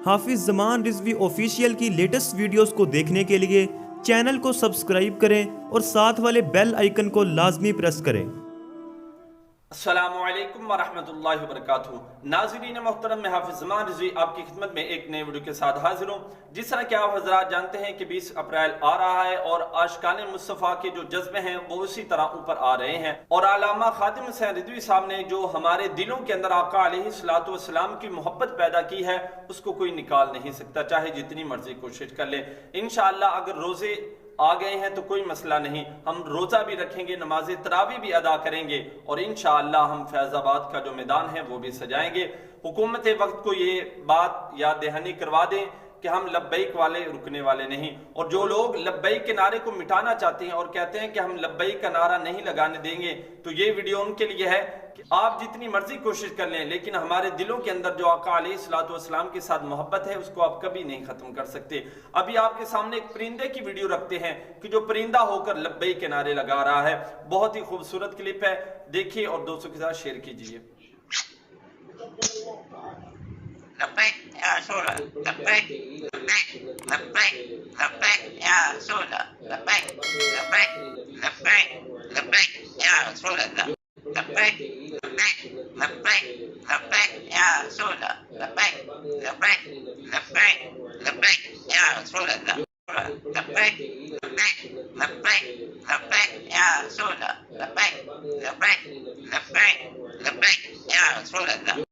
حافظ زمان رضوی آفیشیل کی latest videos کو دیکھنے کے لیے چینل کو سبسکرائب کریں اور ساتھ والے بیل آئیکن کو لازمی پریس کریں۔ السلام علیکم ورحمۃ اللہ وبرکاتہ۔ ناظرین محترم، میں حافظ زمان رضوی آپ کی خدمت میں ایک نئے ویڈیو کے ساتھ حاضر ہوں۔ جس طرح کہ آپ حضرات جانتے ہیں کہ 20 اپریل آ رہا ہے اور عاشقان مصطفیٰ کے جو جذبے ہیں وہ اسی طرح اوپر آ رہے ہیں، اور علامہ خادم حسین رضوی صاحب نے جو ہمارے دلوں کے اندر آقا علیہ الصلوۃ والسلام کی محبت پیدا کی ہے اس کو کوئی نکال نہیں سکتا، چاہے جتنی مرضی کوشش کر لے۔ انشاءاللہ اگر روزے آ گئے ہیں تو کوئی مسئلہ نہیں، ہم روزہ بھی رکھیں گے، نماز تراویح بھی ادا کریں گے، اور انشاءاللہ ہم فیض آباد کا جو میدان ہے وہ بھی سجائیں گے۔ حکومت وقت کو یہ بات یاد دہانی کروا دیں کہ ہم لبیک والے رکنے والے نہیں، اور جو لوگ لبیک کے نعرے کو مٹانا چاہتے ہیں اور کہتے ہیں کہ ہم لبیک کا نعرہ نہیں لگانے دیں گے، تو یہ ویڈیو ان کے لیے ہے کہ آپ جتنی مرضی کوشش کر لیں لیکن ہمارے دلوں کے اندر جو آقا علیہ الصلوۃ والسلام کے ساتھ محبت ہے اس کو آپ کبھی نہیں ختم کر سکتے۔ ابھی آپ کے سامنے ایک پرندے کی ویڈیو رکھتے ہیں کہ جو پرندہ ہو کر لبیک کے نعرے لگا رہا ہے، بہت ہی خوبصورت کلپ ہے، دیکھیے اور دوستوں کے ساتھ شیئر کیجیے۔ لبیک یا رسول اللہ، لبیک لبیک لبیک لبیک یا رسول اللہ، لبیک لبیک لبیک لبیک یا رسول اللہ، لبیک لبیک لبیک لبیک یا رسول اللہ، لبیک لبیک لبیک لبیک یا رسول اللہ، لبیک لبیک لبیک لبیک یا رسول اللہ، لبیک لبیک لبیک لبیک یا رسول اللہ۔